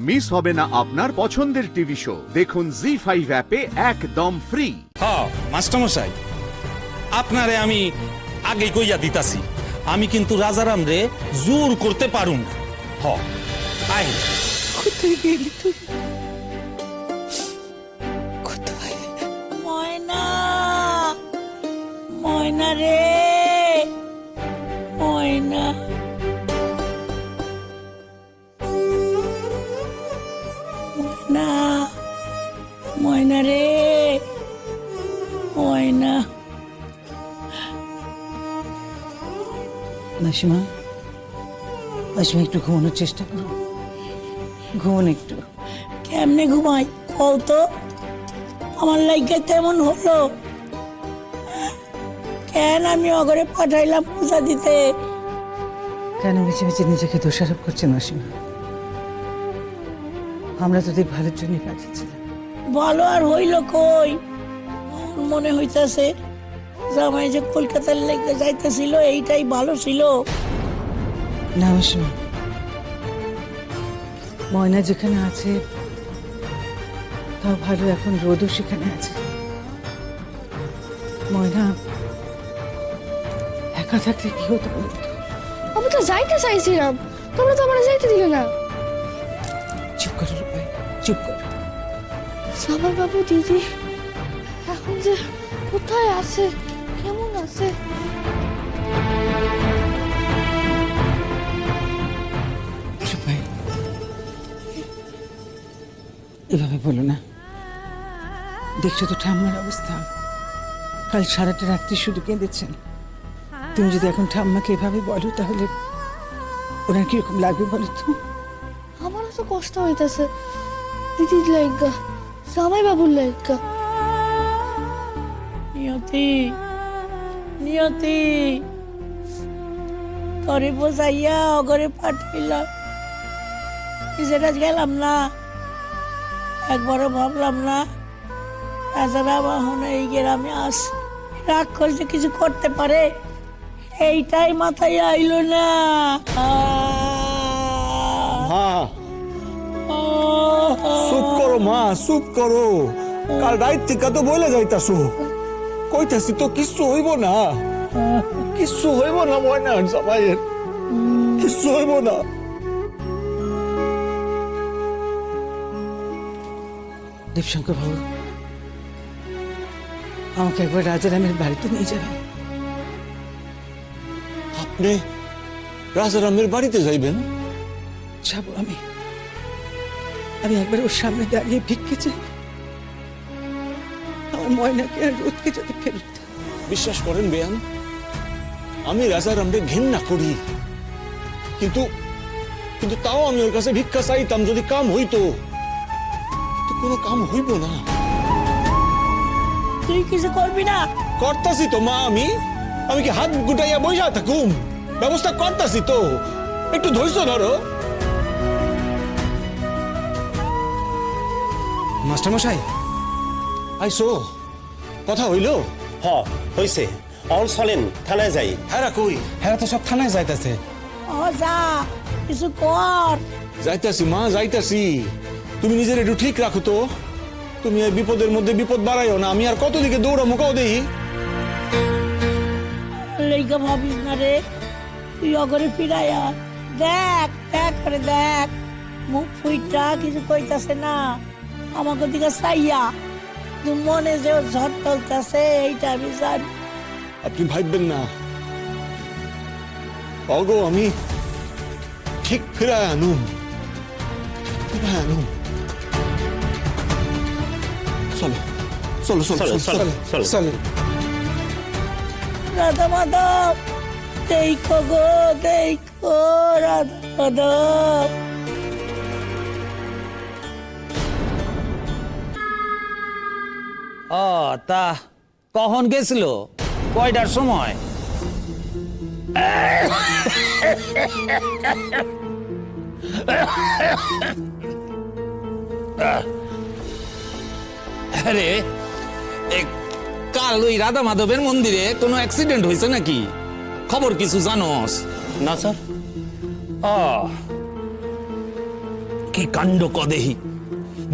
Miss হবে না আপনার পছন্দের টিভি শো। দেখুন জি5 অ্যাপে একদম ফ্রি। হ্যাঁ মাস্টারমশাই, আপনারে আমি আগে কইয়া দিতাছি, আমি কিন্তু রাজারাম রে জোর করতে পারুম না। হ আই কোথায় গেলি তুই? কোথায়? ময়না, ময়না রে, ময়না। ময়না, ময়না রে, ময়না। মাসিমা, মাসিমা একটু ঘুমানোর চেষ্টা করো, ঘুমন একটু। কেমনে ঘুমাই কও তো? আমার লাইগা তেমন হলো কেন? আমি অগরে পাঠাইলাম পূজা দিতে। কেন বেছে বেছে নিজেকে দোষারোপ করছেন মাসিমা? আমরা তোদের ভালোর জন্য পাঠিয়েছিলাম। ভালো আর হইল কই? মনে হইতাছে জামাই যে কলকাতার লেগে যাইতেছিল এইটাই ভালো ছিল। না মাসিমা, ময়না যেখানে আছে তাও ভালো, এখন রোদও সেখানে আছে। ময়না একা থাকলে কি হতো বলতো? আমি তো যাইতে চাইছিলাম, তোমরা তো আমার যাইতে দিলে না। চুপ করো রূপাই, চুপ করো। সাবার বাবু দিদি এখন যে কোথায় আছে, কেমন আছে? রূপাই, এভাবে বলো না। দেখছো তো ঠাম্মার অবস্থা, কাল সারাটা রাত্রি শুধু কেঁদেছেন। তুমি যদি এখন ঠাম্মাকে এভাবে বলো তাহলে ওনার কিরকম লাগবে বলো তো? আমারও তো কষ্ট হইতাছে দিদির লাইগা, জামাই বাবুর লাইগা। নিয়তি, নিয়তি, তরে বোঝাইয়া অগরে পাঠাইলাম, নিজেরা গেলাম না। একবারও ভাবলাম না রাজারা বাহন এই গ্রামে আস রাক্ষস যে কিছু করতে পারে, এইটাই মাথায় আইলো না। মা চুপ করো, মা চুপ করো। কাল রাত থেকে তো বলে যাইতাছো, কইতাছি তো কিচ্ছু হইব না, কিচ্ছু হইব না। ময়নার জামাইয়ের কিচ্ছু হইব না। দেবশঙ্কর বাবু, আমাকে একবার রাজারামের বাড়িতে নিয়ে যাবেন। আপনি রাজারামের বাড়িতে যাইবেন? যাবো আমি, আমি একবার ওর সামনে দাঁড়িয়ে ভিক্ষে চাই, আমার ময়নাকে আর রোদকে যাতে ফেরত দেয়। বিশ্বাস করেন বেয়ান, আমি রাজারামকে ঘেন্না করি, কিন্তু কিন্তু তাও আমি ওর কাছে ভিক্ষা চাইতাম যদি কাম হইতো। তো কোনো কাম হইব না। তুই কিছু করবি না? করতাছি তো মা, আমি আমি কি হাত গুটাইয়া বইসা থাকুম? ব্যবস্থা করতাছি তো, একটু ধৈর্য ধরো। মাস্টারমশাই, আইসো, কথা হইল? হ হইছে, অল চলেন থানায় যাই। হ্যাঁ কই? হ্যাঁ তো সব থানায় যাইতেছে। ও যা, কিছু কর। যাইতাছি মা, যাইতাছি। তুমি নিজের একটু ঠিক রাখো তো। তুমি এই বিপদের মধ্যে বিপদ বাড়াইও না। আমি আর কত দিকে দৌড়া মুখাও দেই। লেগা ভাবিস না রে, তুই অগরে ফিরাইয়া দেখ, দেখ করে দেখ, মুখ ফুইটা কিছু কইতাছে না আমাকে দিকে চাইয়া। তুই মনে যে ওর ঝড় চলতেছে এইটা আমি জানি। আপনি ভাববেন না, অগো আমি ঠিক ফিরায় আনুম, ফিরায় আনুম। চলো চলো চলো চলো, চলো, চলো। চলো। রাধা মাধব, দেখো গো দেখো, রাধা মাধব। ও তা কখন গেছিল, কয়টার সময়? আরে কাল ওই রাধা মাধবের মন্দিরে কোনো অ্যাক্সিডেন্ট হয়েছে নাকি? খবর কিছু জানোস? না স্যার। ও কে কি কাণ্ড কদেহি,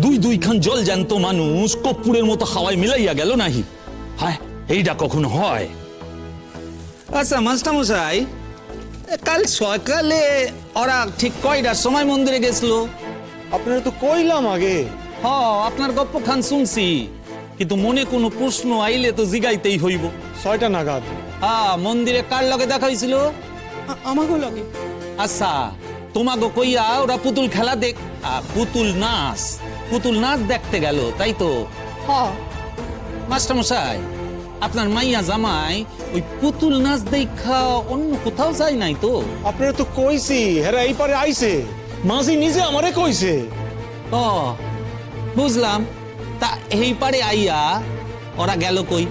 দুই খান জল জ্যান্ত মানুষ কপ্পুরের মতো হাওয়ায় মিলাইয়া গেল নাহি। হায়, এইটা কখনো হয়? আচ্ছা মাস্টারমশাই, কাল সকালে ওরা ঠিক কয়টার সময় মন্দিরে গেছিল? আপনারা তো কইলাম আগে। হ, আপনার গপ্প খান শুনছি, কিন্তু মনে কোনো প্রশ্ন আইলে তো জিগাইতেই হইব। 6টা নাগাদ। হ্যাঁ, মন্দিরে কার লগে দেখা হয়েছিল? আমাকে লগে। আচ্ছা, তোমাকে কইয়া ওরা পুতুল খেলা পুতুল নাচ দেখতে গেল, তাই তো? মাস্টারমশাই, আপনার মাইয়া জামাই ওই পুতুল নাচ দেখা অন্য কোথাও যায় নাই তো? আপনারা তো কইছি হেরা এই পারে আইছে, মাঝি নিজে আমারে কইছে। ও, বুঝলাম। তা এই পারে আইয়া ওরা গেল কই?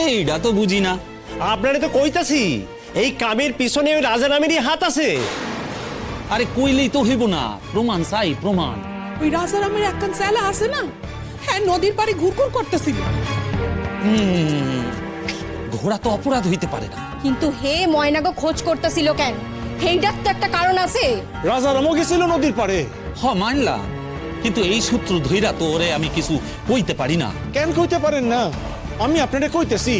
এইটা তো বুঝি না। আপনারে তো কইতাছি এই কামের পিছনে ওই রাজারামেরই হাত আছে। আরে কইলেই তো হইব না, প্রমাণ চাই, প্রমাণ। ওই রাজারামের একখান চেলা আছে না, হ্যাঁ, নদীর পাড়ে ঘুরঘুর করতেছিল। ঘোড়া তো অপরাধ হইতে পারে না। কিন্তু হে ময়নাকে খোঁজ করতেছিল কেন? হেইটার তো একটা কারণ আছে। রাজারামও গেছিল নদীর পারে। হ, মানলাম, কিন্তু এই সূত্র ধইরা তো ওরে আমি কিছু কইতে পারি না। কেন কইতে পারেন না? আমি আপনারে কইতেছি,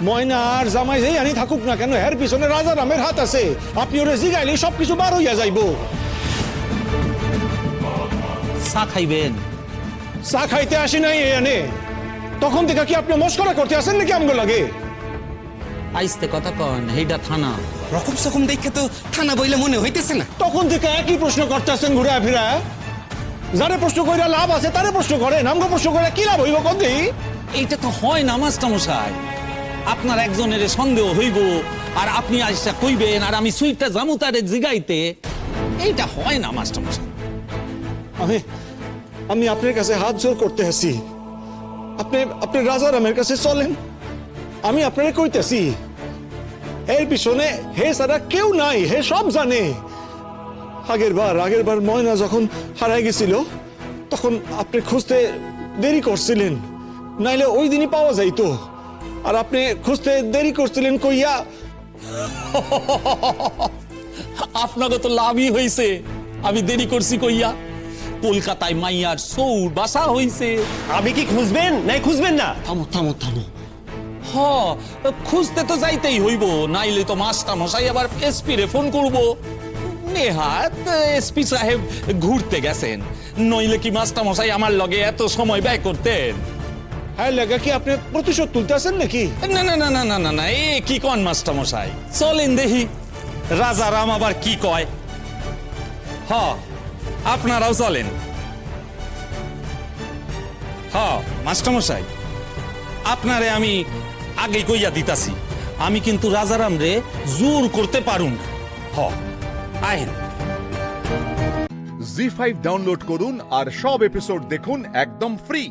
ময়না আর জামাই যেই আনি থাকুক না কেন, এর পিছনে রাজারামের হাত আছে। আপনি ওরে জিগাইলে সবকিছু বার হইয়া যাইব। চা খাইবেন? চা খাইতে আসি নাই এনে, তখন থেকে কি আপনি মস্করা করতে আসেন নাকি আমগো লাগে? আইসতে কথা কন, হেইটা থানা। রকম সকম দেখে তো থানা বইলে মনে হইতেছে না। তখন থেকে একই প্রশ্ন করতে আসেন ঘুরা ফিরা। যারে প্রশ্ন কইরা লাভ আছে তারে প্রশ্ন করেন, আমগো প্রশ্ন করে কি লাভ হইব কোন দিই? এইটা তো হয় না মাস্টারমশাই। আপনার একজনের সন্দেহ হইব আর আপনি আইসা কইবেন আর আমি সুইটটা জামু তারে জিগাইতে, এইটা হয় না মাস্টারমশাই। আমি আপনার কাছে হাত জোর করতে আসি, আপনি রাজারামের কাছে চলেন। আমি আপনারে কইতেছি, এর পিছনে হে সারা কেউ নাই, হে সব জানে। আগের বার ময়না যখন হারাই গেছিল, তখন আপনি খুঁজতে দেরি করছিলেন, নাইলে ওই দিনই পাওয়া যাইতো। আর আপনি খুঁজতে দেরি করছিলেন কইয়া আপনাকে তো লাভই হইছে, আমি দেরি করছি কইয়া। কলকাতায় মাইয়ার সৌর বাসা হইছে। আপনি কি খুঁজবেন নাই খুঁজবেন না? থামো থামো থামো। হ, খুঁজতে তো যাইতেই হইব, নাইলে তো মাস্টারমশাই আবার এসপি রে ফোন করব। নেহাত এসপি সাহেব ঘুরতে গেছেন, নইলে কি মাস্টারমশাই আমার লগে এত সময় ব্যয় করতেন? হ্যাঁ লাগা কি আপনি প্রতিশোধ তুলতে আসেন নাকি? না না না না না না না, এ কি কন মাস্টারমশাই? চলেন দেখি রাজারাম আবার কি কয়। হ, আপনারাও চলেন। হ মাস্টারমশাই, আপনারে আমি আগেই কইয়া দিতাছি, আমি কিন্তু রাজারাম রে জোর করতে পারুম না। হ, আইন। জি5 ডাউনলোড করুন আর সব এপিসোড দেখুন একদম ফ্রি।